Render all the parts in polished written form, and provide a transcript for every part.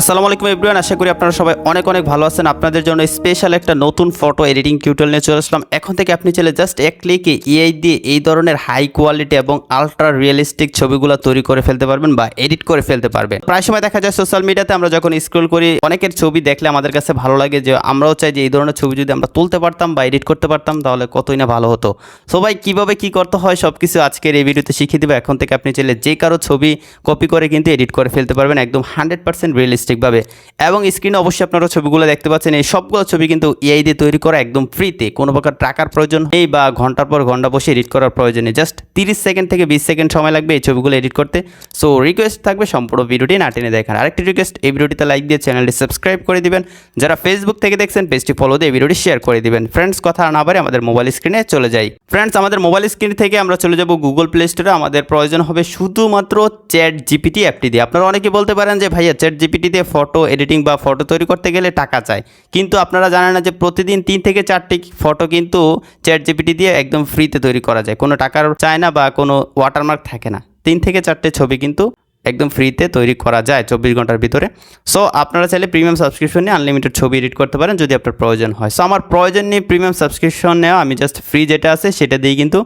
আসসালামু আলাইকুম এভরিওয়ান, আশা করি আপনারা সবাই অনেক অনেক ভালো আছেন। আপনাদের জন্য স্পেশাল একটা নতুন ফটো এডিটিং টিউটোরিয়াল নিয়ে চলে আসলাম। এখন থেকে আপনি চাইলে জাস্ট এক ক্লিকে এআই দিয়ে এই ধরনের হাই কোয়ালিটি এবং আলট্রা রিয়েলিস্টিক ছবিগুলো তৈরি করে ফেলতে পারবেন বা এডিট করে ফেলতে পারবেন। প্রায় সময় দেখা যায় সোশ্যাল মিডিয়াতে আমরা যখন স্ক্রল করি, অনেকের ছবি দেখলে আমাদের কাছে ভালো লাগে যে আমরাও চাই যে এই ধরনের ছবি যদি আমরা তুলতে পারতাম বা এডিট করতে পারতাম তাহলে কতই না ভালো হতো। সো ভাই কীভাবে কী করতে হয় সব কিছু আজকের এই ভিডিওতে শিখিয়ে দেবো। এখন থেকে আপনি চাইলে যে কারো ছবি কপি করে কিন্তু এডিট করে ফেলতে পারবেন একদম 100% রিয়েলিস্টিকভাবে। এবং স্ক্রিনে অবশ্যই আপনারা ছবিগুলো দেখতে পাচ্ছেন, এই সবগুলো ছবি কিন্তু এআই দিয়ে তৈরি করা একদম ফ্রিতে, কোনো প্রকার টাকার প্রয়োজন নেই বা ঘন্টার পর ঘন্টা বসে এডিট করার প্রয়োজন নেই। জাস্ট 30 সেকেন্ড থেকে 20 সেকেন্ড সময় লাগবে এই ছবিগুলো এডিট করতে। সো রিকোয়েস্ট থাকবে সম্পূর্ণ ভিডিওটি না টেনে দেখার। আরেকটি রিকোয়েস্ট, এই ভিডিওটিতে লাইক দিয়ে চ্যানেলটি সাবস্ক্রাইব করে দিবেন। যারা ফেসবুক থেকে দেখছেন পেজটি ফলো দিয়ে ভিডিওটি শেয়ার করে দিবেন। ফ্রেন্ডস, কথা না বাড়ে আমাদের মোবাইল স্ক্রিনে চলে যাই। ফ্রেন্ডস, আমাদের মোবাইল স্ক্রিন থেকে আমরা চলে যাব গুগল প্লে স্টোরে। আমাদের প্রয়োজন হবে শুধুমাত্র চ্যাট জিপিটি অ্যাপটি দিয়ে। আপনারা অনেকে বলতে পারেন যে ভাইয়া চ্যাট জিপিটি দিয়ে ফটো এডিটিং বা ফটো তৈরি করতে গেলে টাকা চায়, কিন্তু আপনারা জানেন না যে প্রতিদিন 3 থেকে 4টি ফটো কিন্তু চ্যাট জিপিটি দিয়ে একদম ফ্রিতে তৈরি করা যায়, কোনো টাকার চায় না বা কোনো ওয়াটারমার্ক থাকে না। 3 থেকে 4টে ছবি কিন্তু একদম ফ্রিতে তৈরি করা যায় 24 ঘন্টার ভিতরে। সো আপনারা চাইলে প্রিমিয়াম সাবস্ক্রিপশন নিয়ে আনলিমিটেড ছবি এডিট করতে পারেন যদি আপনার প্রয়োজন হয়। সো আমার প্রয়োজন নেই প্রিমিয়াম সাবস্ক্রিপশন নেওয়া, আমি জাস্ট ফ্রি যেটা আছে সেটা দিয়ে কিন্তু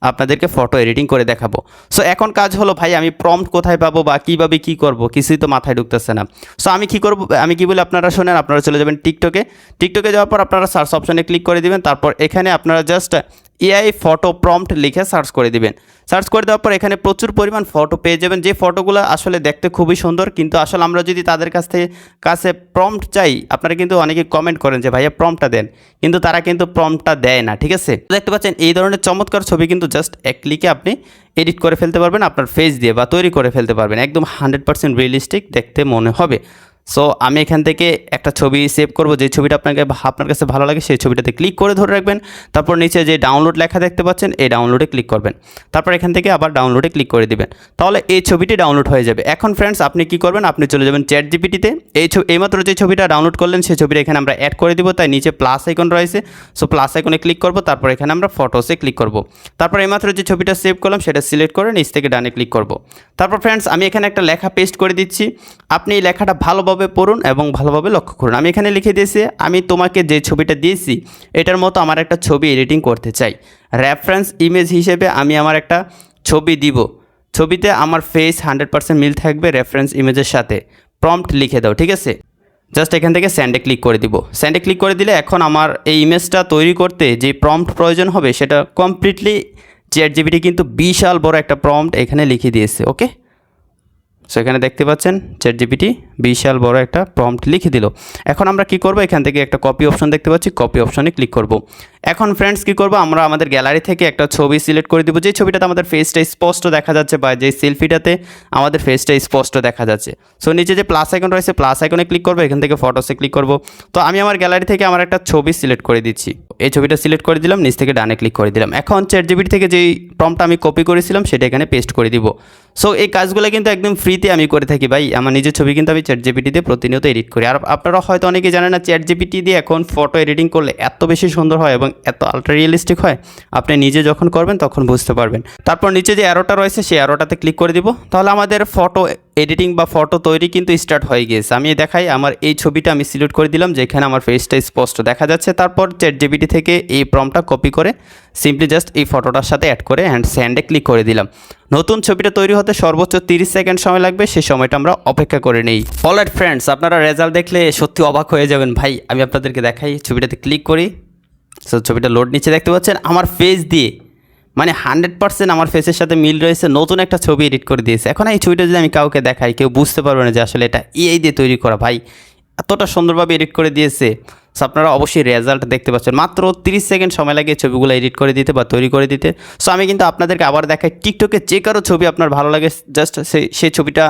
আপনাদেরকে ফটো এডিটিং করে দেখাবো। সো এখন কাজ হলো ভাই আমি প্রম্পট কোথায় পাবো বা কীভাবে কী করবো কিছুই তো মাথায় ঢুকতেছে না। সো আমি কী করবো, আমি কী বলে আপনারা শোনেন, আপনারা চলে যাবেন টিকটকে যাওয়ার পর আপনারা সার্চ অপশানে ক্লিক করে দিবেন। তারপর এখানে আপনারা জাস্ট এআই ফটো প্রম্পট লিখে সার্চ করে দিবেন। সার্চ করে দেওয়ার পর এখানে প্রচুর পরিমাণ ফটো পেয়ে যাবেন, যে ফটোগুলো আসলে দেখতে খুবই সুন্দর, কিন্তু আসলে আমরা যদি তাদের কাছে প্রম্পট চাই, আপনারা কিন্তু অনেকে কমেন্ট করেন যে ভাইয়া প্রম্পটটা দেন, কিন্তু তারা কিন্তু প্রম্পটটা দেয় না। ঠিক আছে, দেখতে পাচ্ছেন এই ধরনের চমৎকার ছবি কিন্তু জাস্ট এক ক্লিকে আপনি এডিট করে ফেলতে পারবেন আপনার ফেস দিয়ে বা তৈরি করে ফেলতে পারবেন, একদম 100% রিয়েলিস্টিক দেখতে মনে হবে। সো আমি এখান থেকে একটা ছবি সেভ করব, যে ছবিটা আপনার কাছে ভালো লাগে সেই ছবিটাতে ক্লিক করে ধরে রাখবেন। তারপর নিচে যে ডাউনলোড লেখা দেখতে পাচ্ছেন এই ডাউনলোডে ক্লিক করবেন। তারপর এখান থেকে আবার ডাউনলোডে ক্লিক করে দিবেন, তাহলে এই ছবিটি ডাউনলোড হয়ে যাবে। এখন ফ্রেন্ডস আপনি কি করবেন, আপনি চলে যাবেন চ্যাট জিপিটিতে। এইমাত্র যে ছবিটা ডাউনলোড করলেন সেই ছবিটা এখানে আমরা অ্যাড করে দিব, তাই নিচে প্লাস আইকন রয়েছে। সো প্লাস আইকনে ক্লিক করব, তারপর এখানে আমরা ফটোসে ক্লিক করব। তারপর এইমাত্র যে ছবিটা সেভ করলাম সেটা সিলেক্ট করে নিচ থেকে ডানে ক্লিক করব। তারপর ফ্রেন্ডস আমি এখানে একটা লেখা পেস্ট করে দিচ্ছি, আপনি এই লেখাটা ভালোভাবে পড়ুন এবং ভালোভাবে লক্ষ্য করুন। আমি এখানে লিখে দিয়েছি, আমি তোমাকে যে ছবিটা দিয়েছি এটার মতো আমার একটা ছবি এডিটিং করতে চাই। রেফারেন্স ইমেজ হিসেবে আমি আমার একটা ছবি দিব, ছবিতে আমার ফেস 100% মিল থাকবে রেফারেন্স ইমেজের সাথে। প্রম্পট লিখে দাও, ঠিক আছে। জাস্ট এখান থেকে স্যান্ডে ক্লিক করে দিব। স্যান্ডে ক্লিক করে দিলে এখন আমার এই ইমেজটা তৈরি করতে যে প্রম্পট প্রয়োজন হবে সেটা কমপ্লিটলি চ্যাট জিপিটি কিন্তু বিশাল বড় একটা প্রম্পট এখানে লিখে দিয়েছে। ওকে, সো এখানে দেখতে পাচ্ছেন চ্যাট জিপিটি বিশাল বড় একটা প্রম্পট লিখে দিল। এখন আমরা কি করব, এখান থেকে একটা কপি অপশন দেখতে পাচ্ছি, কপি অপশনে ক্লিক করব। এখন ফ্রেন্ডস কি করব, আমরা আমাদের গ্যালারি থেকে একটা ছবি সিলেক্ট করে দিব, যে ছবিটাতে আমাদের ফেসটা স্পষ্ট দেখা যাচ্ছে বা যে সেলফিটাতে আমাদের ফেসটা স্পষ্ট দেখা যাচ্ছে। সো নিচে যে প্লাস আইকন রয়েছে প্লাস আইকনে ক্লিক করব, এখান থেকে ফটোসে ক্লিক করব। তো আমি আমার গ্যালারি থেকে আমার একটা ছবি সিলেক্ট করে দিচ্ছি, এই ছবিটা সিলেক্ট করে দিলাম, নিচ থেকে ডানে ক্লিক করে দিলাম। এখন চ্যাট জিপিটি থেকে যেই প্রম্পটটা আমি কপি করেছিলাম সেটা এখানে পেস্ট করে দিব। সো এই কাজগুলো কিন্তু একদম ফ্রিতে আমি করে থাকি ভাই, আমার নিজের ছবি কিন্তু আমি চ্যাট জিপিটি দিয়ে প্রতিনিয়ত এডিট করি। আর আপনারা হয়তো অনেকেই জানেন না চ্যাট জিপিটি দিয়ে এখন ফটো এডিটিং করলে এত বেশি সুন্দর হয় এবং এত আলট্রা রিয়েলিস্টিক হয়, আপনি নিজে যখন করবেন তখন বুঝতে পারবেন। তারপর নিচে যে অ্যারোটা রয়েছে সেই অ্যারোটাতে ক্লিক করে দিব, তাহলে আমাদের ফটো এডিটিং বা ফটো তৈরি কিন্তু স্টার্ট হয়ে গিয়েছে। আমি দেখাই, আমার এই ছবিটা আমি সিলেক্ট করে দিলাম যেখানে আমার ফেসটা স্পষ্ট দেখা যাচ্ছে। তারপর চ্যাট জিপিটি থেকে এই প্রম্পটটা কপি করে সিম্পলি জাস্ট এই ফটোটার সাথে অ্যাড করে স্যান্ডে ক্লিক করে দিলাম। নতুন ছবিটা তৈরি হতে সর্বোচ্চ 30 সেকেন্ড সময় লাগবে, সেই সময়টা আমরা অপেক্ষা করে নেই। অলরাইট ফ্রেন্ডস, আপনারা রেজাল্ট দেখলে সত্যি অবাক হয়ে যাবেন ভাই। আমি আপনাদেরকে দেখাই, ছবিটাতে ক্লিক করি। সো ছবিটা লোড নিচে দেখতে পাচ্ছেন আমার ফেস দিয়ে, মানে 100% আমার ফেসের সাথে মিল রয়েছে, নতুন একটা ছবি এডিট করে দিয়েছে। এখন এই ছবিটা যদি আমি কাউকে দেখাই কেউ বুঝতে পারবে না যে আসলে এটা এআই দিয়ে তৈরি করা। ভাই এতটা সুন্দরভাবে এডিট করে দিয়েছে। সো আপনারা অবশ্যই রেজাল্ট দেখতে পাচ্ছেন, মাত্র 30 সেকেন্ড সময় লাগে ছবিগুলো এডিট করে দিতে বা তৈরি করে দিতে। সো আমি কিন্তু আপনাদেরকে আবার দেখাই, টিকটকে যে কারো ছবি আপনার ভালো লাগে জাস্ট সেই ছবিটা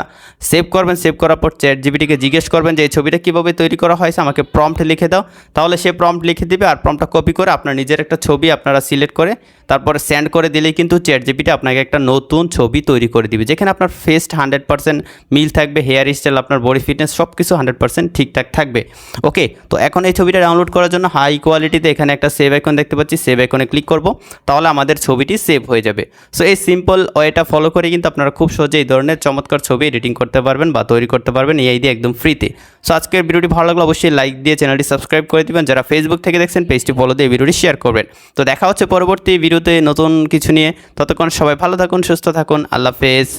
সেভ করবেন। সেভ করার পর চ্যাট জিপিটিকে জিজ্ঞেস করবেন যে এই ছবিটা কীভাবে তৈরি করা হয়েছে, আমাকে প্রম্পট লিখে দাও, তাহলে সে প্রম্পট লিখে দিবে। আর প্রম্পটটা কপি করে আপনার নিজের একটা ছবি আপনারা সিলেক্ট করে তারপরে সেন্ড করে দিলেই কিন্তু চ্যাট জিপিটি আপনাকে একটা নতুন ছবি তৈরি করে দিবে, যেখানে আপনার ফেস 100% মিল থাকবে, হেয়ার স্টাইল, আপনার বডি ফিটনেস সব কিছু 100% ঠিকঠাক থাকবে। ওকে, তো এখন এই ছবিটা ছবিটা ডাউনলোড করার জন্য হাই কোয়ালিটিতে এখানে একটা সেভ আইকন দেখতে পাচ্ছি, সেভ আইকনে ক্লিক করব, তাহলে আমাদের ছবিটি সেভ হয়ে যাবে। সো এই সিম্পল ওয়েটা ফলো করে কিন্তু আপনারা খুব সহজে এই ধরনের চমৎকার ছবি এডিটিং করতে পারবেন বা তৈরি করতে পারবেন এআই দিয়ে একদম ফ্রিতে। সো আজকের ভিডিওটি ভালো লাগলে অবশ্যই লাইক দিয়ে চ্যানেলটি সাবস্ক্রাইব করে দিবেন, যারা ফেসবুক থেকে দেখছেন পেজটি ফলো দিয়ে ভিডিওটি শেয়ার করবেন। তো দেখা হচ্ছে পরবর্তী ভিডিওতে নতুন কিছু নিয়ে, ততক্ষণ সবাই ভালো থাকুন, সুস্থ থাকুন, আল্লাহ হাফেজ।